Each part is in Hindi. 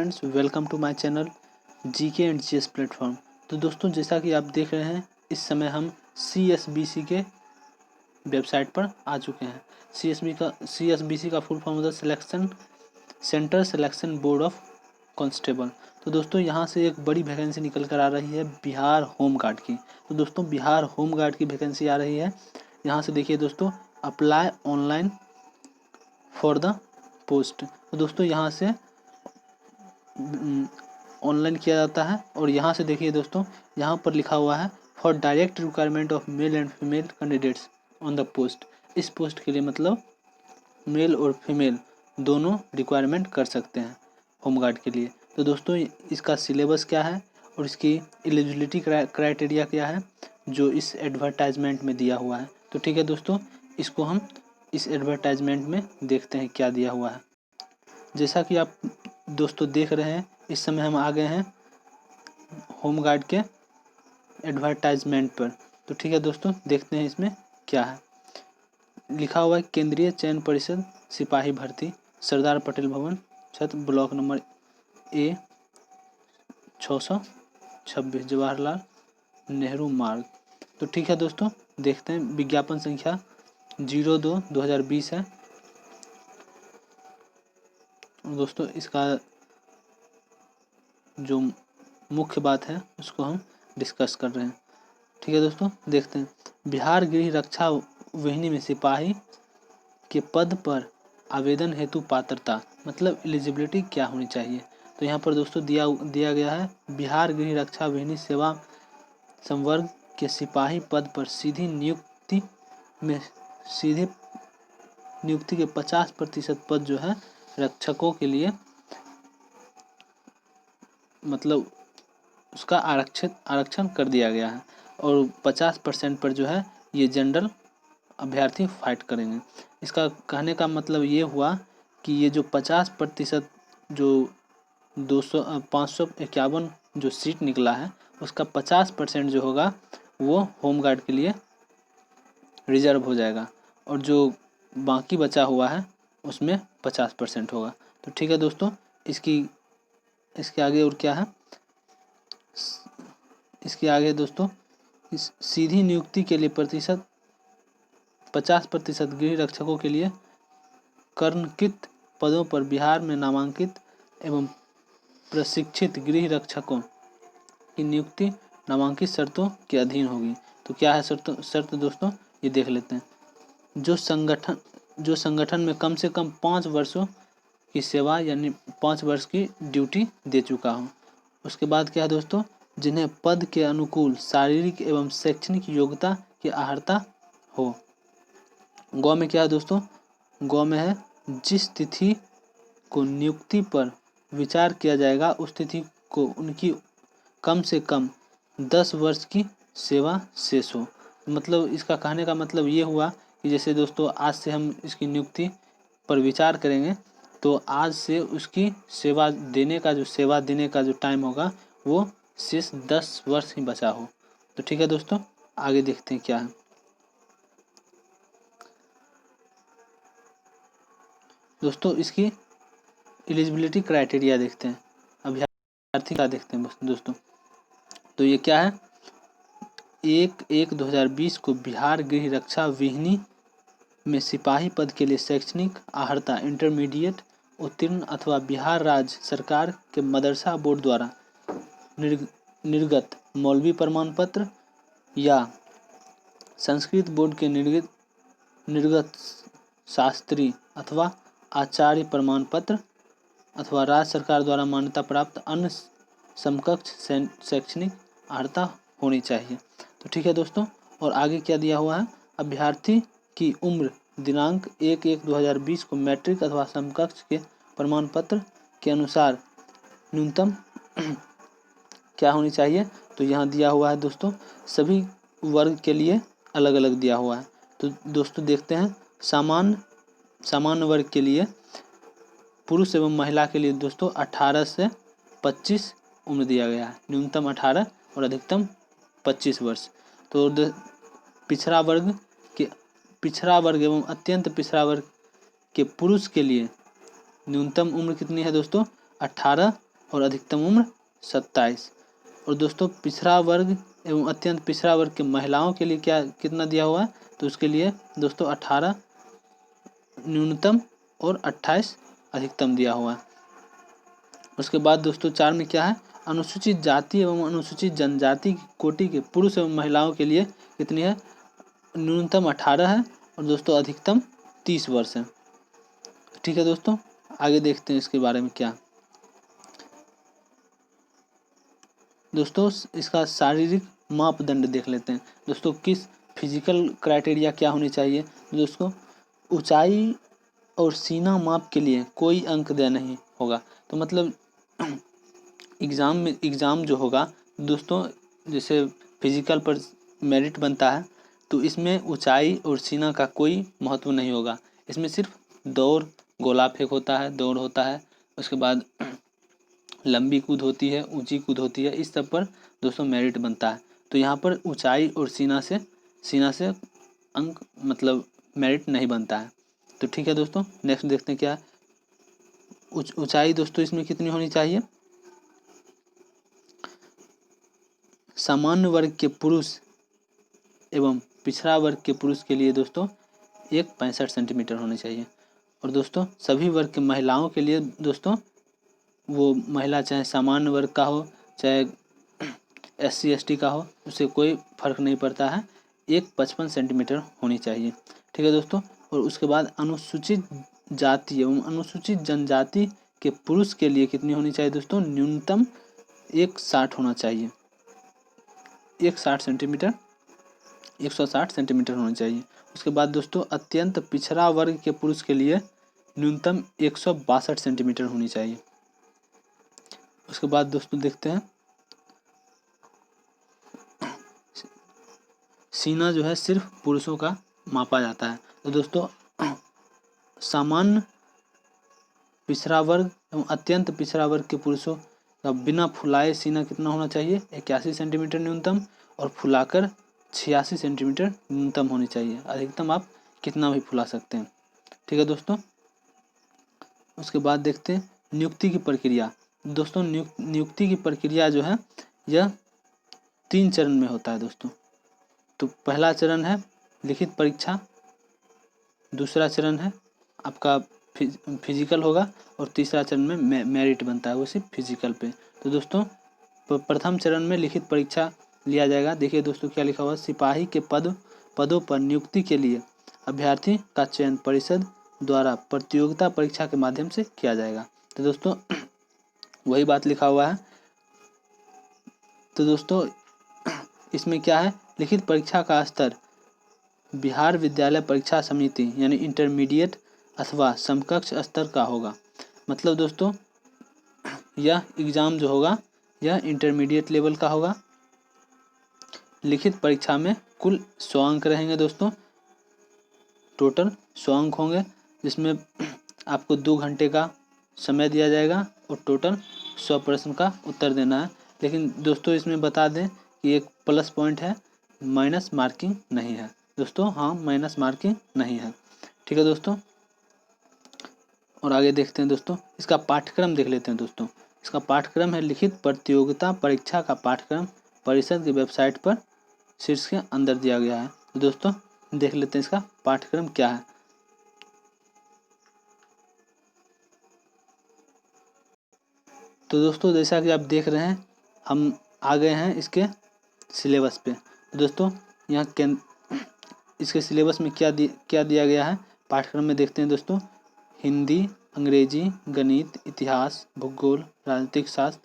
Friends, welcome to my channel GK and GS platform. तो दोस्तों, जैसा कि आप देख रहे हैं, इस समय हम CSBC के वेबसाइट पर आ चुके हैं। CSBC का फुल फॉर्म होता है selection centre selection board of constable. तो दोस्तों, यहाँ से एक बड़ी वैकेंसी निकल कर आ रही है बिहार होम गार्ड की। तो दोस्तों, बिहार होम गार्ड की वैकेंसी आ रही है। यहाँ से देखिए दोस्तों, apply online for the post. तो दोस्तों, यहाँ से ऑनलाइन किया जाता है। और यहाँ से देखिए दोस्तों, यहाँ पर लिखा हुआ है for direct requirement of male and female candidates on the post. इस पोस्ट के लिए मतलब मेल और फीमेल दोनों रिक्वायरमेंट कर सकते हैं होमगार्ड के लिए। तो दोस्तों, इसका सिलेबस क्या है और इसकी एलिजिबिलिटी क्राइटेरिया क्या है जो इस एडवर्टाइजमेंट में दिया हुआ है। तो ठीक है दोस्तों, इसको हम इस एडवर्टाइजमेंट में देखते हैं क्या दिया हुआ है। जैसा कि आप दोस्तों देख रहे हैं, इस समय हम आ गए हैं होमगार्ड के एडवर्टाइजमेंट पर। तो ठीक है दोस्तों, देखते हैं इसमें क्या है। लिखा हुआ है केंद्रीय चयन परिषद सिपाही भर्ती, सरदार पटेल भवन, छत, block number A 626, Jawaharlal Nehru मार्ग। तो ठीक है दोस्तों, देखते हैं। विज्ञापन संख्या 02/2020 है। दोस्तों, इसका जो मुख्य बात है उसको हम डिस्कस कर रहे हैं। ठीक है दोस्तों, देखते हैं। बिहार गृह रक्षा वाहिनी में सिपाही के पद पर आवेदन हेतु पात्रता मतलब एलिजिबिलिटी क्या होनी चाहिए। तो यहाँ पर दोस्तों दिया गया है बिहार गृह रक्षा वाहिनी सेवा संवर्ग के सिपाही पद पर सीधी नियुक्ति के 50% पद जो है रक्षकों के लिए मतलब उसका आरक्षण कर दिया गया है। और 50% पर जो है ये जनरल अभ्यर्थी फाइट करेंगे। इसका कहने का मतलब ये हुआ कि ये जो 50% जो 551 जो सीट निकला है उसका 50% जो होगा वो होमगार्ड के लिए रिजर्व हो जाएगा और जो बाकी बचा हुआ है उसमें 50% होगा। तो ठीक है दोस्तों, इसके आगे और क्या है, इसके आगे दोस्तों, इस सीधी नियुक्ति के लिए 50% गृह रक्षकों के लिए कर्णकित पदों पर बिहार में नामांकित एवं प्रशिक्षित गृह रक्षकों की नियुक्ति नामांकित शर्तों के अधीन होगी। तो क्या है शर्त दोस्तों, ये देख लेते हैं। जो संगठन में कम से कम 5 वर्षों की सेवा यानी 5 वर्ष की ड्यूटी दे चुका हो। उसके बाद क्या है दोस्तों, जिन्हें पद के अनुकूल शारीरिक एवं शैक्षणिक योग्यता की अर्हता हो। गौ में क्या है दोस्तों, गौ में है जिस तिथि को नियुक्ति पर विचार किया जाएगा उस तिथि को उनकी कम से कम 10 वर्ष की सेवा शेष हो। मतलब इसका कहने का मतलब ये हुआ कि जैसे दोस्तों आज से हम इसकी नियुक्ति पर विचार करेंगे तो आज से उसकी सेवा देने का जो टाइम होगा वो शेष 10 वर्ष ही बचा हो। तो ठीक है दोस्तों, आगे देखते हैं क्या है। दोस्तों, इसकी एलिजिबिलिटी क्राइटेरिया देखते हैं, अभ्यर्थी का देखते हैं दोस्तों। तो ये क्या है, 1/1/2020 को बिहार गृह रक्षा वाहिनी में सिपाही पद के लिए शैक्षणिक अर्हता इंटरमीडिएट उत्तीर्ण अथवा बिहार राज्य सरकार के मदरसा बोर्ड द्वारा निर्गत मौलवी प्रमाण पत्र या संस्कृत बोर्ड के निर्गत शास्त्री अथवा आचार्य प्रमाण पत्र अथवा राज्य सरकार द्वारा मान्यता प्राप्त अन्य समकक्ष शैक्षणिक अर्हता होनी चाहिए। तो ठीक है दोस्तों, और आगे क्या दिया हुआ है, अभ्यर्थी की उम्र दिनांक 1/1/2020 को मैट्रिक अथवा समकक्ष के प्रमाण पत्र के अनुसार न्यूनतम क्या होनी चाहिए। तो यहाँ दिया हुआ है दोस्तों, सभी वर्ग के लिए अलग अलग दिया हुआ है। तो दोस्तों देखते हैं, सामान्य वर्ग के लिए पुरुष एवं महिला के लिए दोस्तों 18 से 25 उम्र दिया गया है, न्यूनतम 18 और अधिकतम 25 वर्ष। तो पिछड़ा वर्ग एवं अत्यंत पिछड़ा वर्ग के पुरुष के लिए न्यूनतम उम्र कितनी है दोस्तों, 18 और अधिकतम उम्र 27। और दोस्तों पिछड़ा वर्ग एवं अत्यंत पिछड़ा वर्ग के महिलाओं के लिए क्या कितना दिया हुआ है, तो उसके लिए दोस्तों 18 न्यूनतम और 28 अधिकतम दिया हुआ है। उसके बाद दोस्तों 4 में क्या है, अनुसूचित जाति एवं अनुसूचित जनजाति कोटि के पुरुष एवं महिलाओं के लिए कितनी है, न्यूनतम 18 है और दोस्तों अधिकतम 30 वर्ष है। ठीक है दोस्तों, आगे देखते हैं इसके बारे में क्या। दोस्तों इसका शारीरिक मापदंड देख लेते हैं। दोस्तों किस फिजिकल क्राइटेरिया क्या होनी चाहिए, दोस्तों ऊंचाई और सीना माप के लिए कोई अंक देय नहीं होगा। तो मतलब एग्ज़ाम जो होगा दोस्तों, जैसे फिजिकल पर मेरिट बनता है, तो इसमें ऊंचाई और सीना का कोई महत्व नहीं होगा। इसमें सिर्फ दौड़, गोला फेंक होता है, दौड़ होता है, उसके बाद लंबी कूद होती है, ऊंची कूद होती है, इस सब पर दोस्तों मेरिट बनता है। तो यहाँ पर ऊंचाई और सीना से अंक मतलब मेरिट नहीं बनता है। तो ठीक है दोस्तों, नेक्स्ट देखते हैं क्या। ऊंचाई दोस्तों इसमें कितनी होनी चाहिए, सामान्य वर्ग के पुरुष एवं पिछड़ा वर्ग के पुरुष के लिए दोस्तों 65 सेंटीमीटर होनी चाहिए। और दोस्तों सभी वर्ग के महिलाओं के लिए दोस्तों, वो महिला चाहे सामान्य वर्ग का हो चाहे SC ST का हो, उससे कोई फर्क नहीं पड़ता है, 55 सेंटीमीटर होनी चाहिए। ठीक है दोस्तों। और उसके बाद अनुसूचित जाति एवं अनुसूचित जनजाति के पुरुष के लिए कितनी होनी चाहिए दोस्तों, न्यूनतम 160 होना चाहिए, 160 सेंटीमीटर 160 सेंटीमीटर होना चाहिए। उसके बाद दोस्तों अत्यंत पिछड़ा वर्ग के पुरुष के लिए न्यूनतम 162 सेंटीमीटर होनी चाहिए। उसके बाद दोस्तों देखते हैं, सीना जो है सिर्फ पुरुषों का मापा जाता है। तो दोस्तों सामान्य पिछड़ा वर्ग एवं अत्यंत पिछड़ा वर्ग के पुरुषों का बिना फुलाए सीना कितना होना चाहिए, 81 सेंटीमीटर न्यूनतम, और फुलाकर 86 सेंटीमीटर न्यूनतम होनी चाहिए। अधिकतम आप कितना भी फुला सकते हैं। ठीक है दोस्तों। उसके बाद देखते हैं नियुक्ति की प्रक्रिया। दोस्तों नियुक्ति की प्रक्रिया जो है यह 3 चरण में होता है दोस्तों। तो पहला चरण है लिखित परीक्षा, दूसरा चरण है आपका फिजिकल होगा, और तीसरा चरण में मेरिट बनता है, वो सिर्फ फिजिकल पे। तो दोस्तों प्रथम चरण में लिखित परीक्षा लिया जाएगा। देखिए दोस्तों क्या लिखा हुआ है, सिपाही के पदों पर नियुक्ति के लिए अभ्यर्थी का चयन परिषद द्वारा प्रतियोगिता परीक्षा के माध्यम से किया जाएगा। तो दोस्तों वही बात लिखा हुआ है। तो दोस्तों इसमें क्या है, लिखित परीक्षा का स्तर बिहार विद्यालय परीक्षा समिति यानी इंटरमीडिएट अथवा समकक्ष स्तर का होगा। मतलब दोस्तों यह एग्ज़ाम जो होगा यह इंटरमीडिएट लेवल का होगा। लिखित परीक्षा में कुल 100 अंक रहेंगे दोस्तों, टोटल 100 अंक होंगे, जिसमें आपको 2 घंटे का समय दिया जाएगा और टोटल 100 प्रश्न का उत्तर देना है। लेकिन दोस्तों इसमें बता दें कि एक प्लस पॉइंट है, माइनस मार्किंग नहीं है दोस्तों। हाँ, माइनस मार्किंग नहीं है। ठीक है दोस्तों। और आगे देखते हैं दोस्तों, इसका पाठ्यक्रम देख लेते हैं दोस्तों। इसका पाठ्यक्रम है लिखित प्रतियोगिता परीक्षा का पाठ्यक्रम परिषद की वेबसाइट पर शीर्ष के अंदर दिया गया है। तो दोस्तों देख लेते हैं इसका पाठ्यक्रम क्या है। तो दोस्तों जैसा कि आप देख रहे हैं, हम आ गए हैं इसके सिलेबस पे। तो दोस्तों यहाँ इसके सिलेबस में क्या दिया गया है, पाठ्यक्रम में देखते हैं दोस्तों। हिंदी, अंग्रेजी, गणित, इतिहास, भूगोल, राजनीतिक शास्त्र,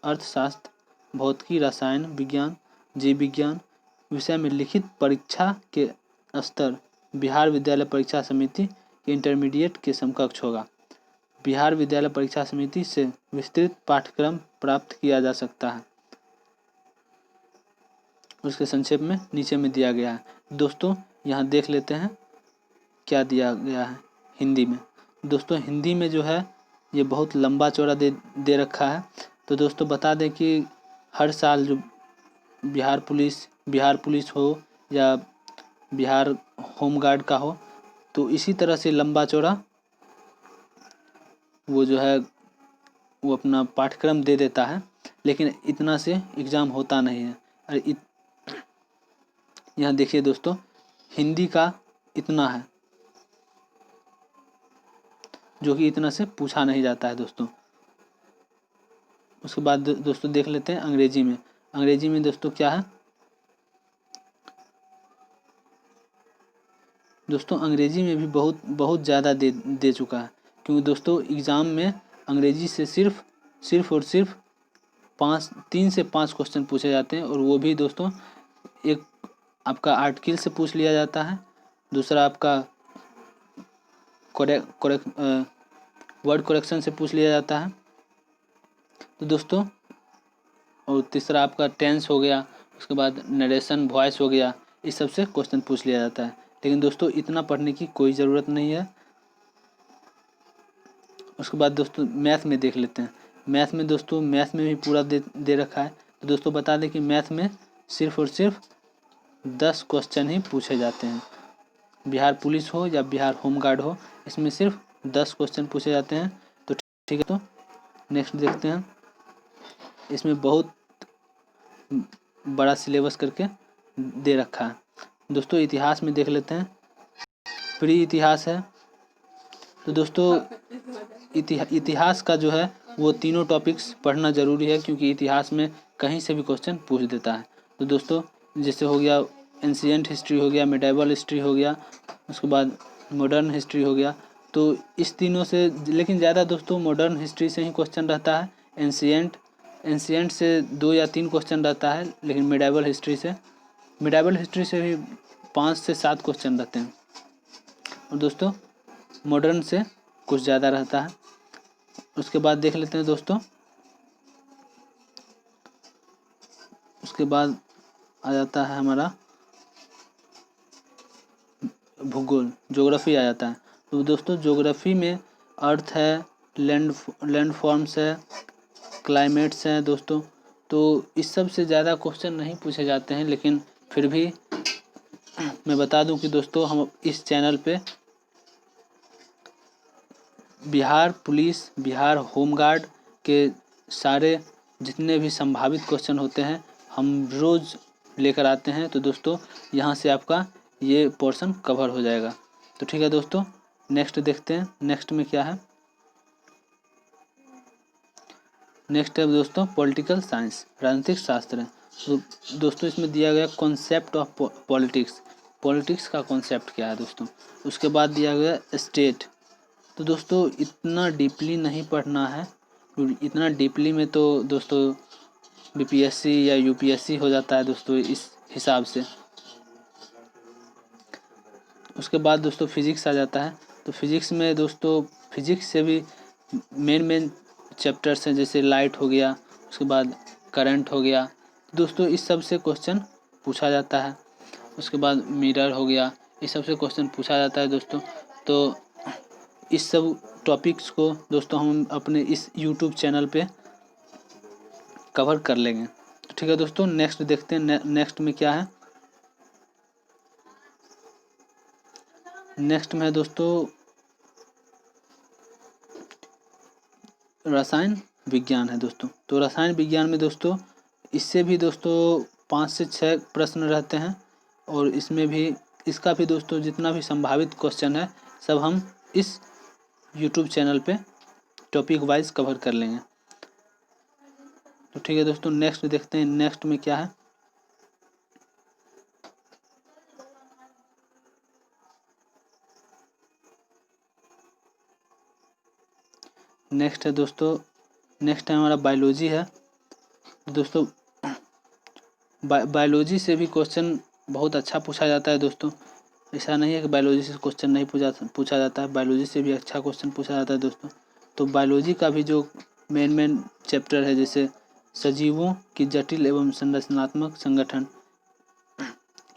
अर्थशास्त्र, भौतिकी, रसायन विज्ञान, जीव विज्ञान विषय में लिखित परीक्षा के स्तर बिहार विद्यालय परीक्षा समिति के इंटरमीडिएट के समकक्ष होगा। बिहार विद्यालय परीक्षा समिति से विस्तृत पाठ्यक्रम प्राप्त किया जा सकता है। उसके संक्षेप में नीचे में दिया गया है। दोस्तों यहाँ देख लेते हैं क्या दिया गया है हिंदी में। दोस्तों हिंदी में जो है ये बहुत लंबा चौड़ा दे रखा है। तो दोस्तों बता दें कि हर साल जो बिहार पुलिस हो या बिहार होम गार्ड का हो, तो इसी तरह से लंबा चौड़ा वो जो है वो अपना पाठ्यक्रम दे देता है, लेकिन इतना से एग्ज़ाम होता नहीं है। और यहाँ देखिए दोस्तों, हिंदी का इतना है जो कि इतना से पूछा नहीं जाता है दोस्तों। उसके बाद दोस्तों देख लेते हैं अंग्रेजी में। अंग्रेजी में दोस्तों क्या है दोस्तों, अंग्रेजी में भी बहुत ज़्यादा दे चुका है, क्योंकि दोस्तों एग्ज़ाम में अंग्रेजी से सिर्फ और सिर्फ 3 से 5 क्वेश्चन पूछे जाते हैं, और वो भी दोस्तों एक आपका आर्टिकल से पूछ लिया जाता है, दूसरा आपका वर्ड करेक्शन से पूछ लिया जाता है तो दोस्तों, और तीसरा आपका टेंस हो गया, उसके बाद नरेशन वॉइस हो गया, इस सब से क्वेश्चन पूछ लिया जाता है। लेकिन दोस्तों इतना पढ़ने की कोई ज़रूरत नहीं है। उसके बाद दोस्तों मैथ में देख लेते हैं। मैथ में दोस्तों, मैथ में भी पूरा दे रखा है। तो दोस्तों बता दें कि मैथ में सिर्फ और सिर्फ 10 क्वेश्चन ही पूछे जाते हैं। बिहार पुलिस हो या बिहार होम गार्ड हो, इसमें सिर्फ 10 क्वेश्चन पूछे जाते हैं। तो ठीक है, तो नेक्स्ट देखते हैं। इसमें बहुत बड़ा सिलेबस करके दे रखा है। दोस्तों इतिहास में देख लेते हैं। प्री इतिहास है। तो दोस्तों इतिहास का जो है वो तीनों टॉपिक्स पढ़ना ज़रूरी है, क्योंकि इतिहास में कहीं से भी क्वेश्चन पूछ देता है। तो दोस्तों जैसे हो गया एंशिएंट हिस्ट्री हो गया, मिडाइवल हिस्ट्री हो गया, उसके बाद मॉडर्न हिस्ट्री हो गया। तो इस तीनों से, लेकिन ज़्यादा दोस्तों मॉडर्न हिस्ट्री से ही क्वेश्चन रहता है। एंशिएंट से 2 या 3 क्वेश्चन रहता है, लेकिन मिडाइवल हिस्ट्री से भी 5 से 7 क्वेश्चन रहते हैं। और दोस्तों मॉडर्न से कुछ ज़्यादा रहता है। उसके बाद देख लेते हैं दोस्तों, उसके बाद आ जाता है हमारा भूगोल, ज्योग्राफी आ जाता है। तो दोस्तों ज्योग्राफी में अर्थ है, लैंड फॉर्म्स है, क्लाइमेट्स हैं दोस्तों। तो इस सब से ज़्यादा क्वेश्चन नहीं पूछे जाते हैं, लेकिन फिर भी मैं बता दूं कि दोस्तों हम इस चैनल पे Bihar police, Bihar home guard के सारे जितने भी संभावित क्वेश्चन होते हैं हम रोज़ लेकर आते हैं। तो दोस्तों यहाँ से आपका ये पोर्शन कवर हो जाएगा। तो ठीक है दोस्तों, नेक्स्ट देखते हैं। नेक्स्ट में क्या है, नेक्स्ट है दोस्तों पॉलिटिकल साइंस, राजनीतिक शास्त्र है। तो दोस्तों इसमें दिया गया कॉन्सेप्ट ऑफ पॉलिटिक्स का कॉन्सेप्ट क्या है दोस्तों। उसके बाद दिया गया स्टेट। तो दोस्तों इतना डीपली नहीं पढ़ना है, इतना डीपली में तो दोस्तों बीपीएससी या यूपीएससी हो जाता है दोस्तों इस हिसाब से। उसके बाद दोस्तों फिजिक्स आ जाता है। तो फिजिक्स में दोस्तों, फिजिक्स से भी मेन चैप्टर्स हैं, जैसे लाइट हो गया, उसके बाद करंट हो गया दोस्तों, इस सब से क्वेश्चन पूछा जाता है। उसके बाद मिरर हो गया, इस सब से क्वेश्चन पूछा जाता है दोस्तों। तो इस सब टॉपिक्स को दोस्तों हम अपने इस यूट्यूब चैनल पे कवर कर लेंगे। तो ठीक है दोस्तों, नेक्स्ट देखते हैं। नेक्स्ट में क्या है, नेक्स्ट में है दोस्तों रसायन विज्ञान है दोस्तों। तो रसायन विज्ञान में दोस्तों इससे भी दोस्तों 5 से 6 प्रश्न रहते हैं, और इसमें भी इसका भी दोस्तों जितना भी संभावित क्वेश्चन है सब हम इस यूट्यूब चैनल पे टॉपिक वाइज कवर कर लेंगे। तो ठीक है दोस्तों, नेक्स्ट देखते हैं। नेक्स्ट में क्या है, नेक्स्ट है दोस्तों, नेक्स्ट है हमारा बायोलॉजी है दोस्तों। बायोलॉजी से भी क्वेश्चन बहुत अच्छा पूछा जाता है दोस्तों। ऐसा नहीं है कि बायोलॉजी से क्वेश्चन नहीं पूछा जाता है, बायोलॉजी से भी अच्छा क्वेश्चन पूछा जाता है दोस्तों। तो बायोलॉजी का भी जो मेन चैप्टर है, जैसे सजीवों की जटिल एवं संरचनात्मक संगठन,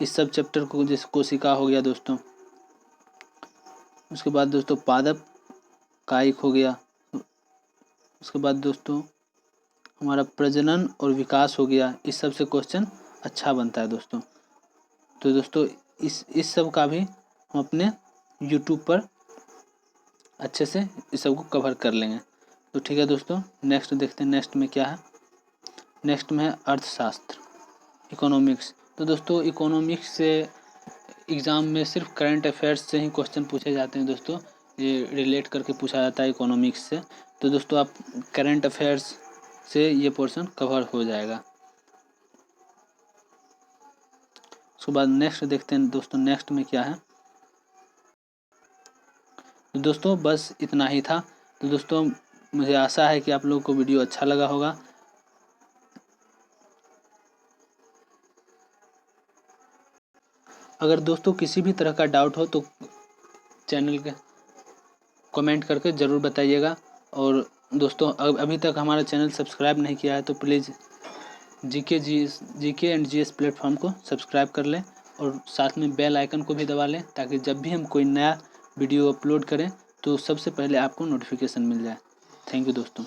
इस सब चैप्टर को, जैसे कोशिका हो गया दोस्तों। उसके बाद दोस्तों पादप कायिक हो गया। उसके बाद दोस्तों हमारा प्रजनन और विकास हो गया। इस सब से क्वेश्चन अच्छा बनता है दोस्तों। तो दोस्तों इस सब का भी हम अपने यूट्यूब पर अच्छे से इस सब को कवर कर लेंगे। तो ठीक है दोस्तों, नेक्स्ट देखते हैं नेक्स्ट में क्या है। नेक्स्ट में है अर्थशास्त्र, इकोनॉमिक्स। तो दोस्तों इकोनॉमिक्स से एग्ज़ाम में सिर्फ करंट अफेयर्स से ही क्वेश्चन पूछे जाते हैं दोस्तों, ये रिलेट करके पूछा जाता है इकोनॉमिक्स से। तो दोस्तों आप करंट अफेयर्स से ये पोर्शन कवर हो जाएगा। उसके बाद नेक्स्ट देखते हैं दोस्तों, नेक्स्ट में क्या है। तो दोस्तों बस इतना ही था। तो दोस्तों मुझे आशा है कि आप लोगों को वीडियो अच्छा लगा होगा। अगर दोस्तों किसी भी तरह का डाउट हो तो चैनल के कमेंट करके ज़रूर बताइएगा। और दोस्तों अभी तक हमारा चैनल सब्सक्राइब नहीं किया है तो please GK and GS platform को सब्सक्राइब कर लें और साथ में बेल आइकन को भी दबा लें, ताकि जब भी हम कोई नया वीडियो अपलोड करें तो सबसे पहले आपको नोटिफिकेशन मिल जाए। थैंक यू दोस्तों।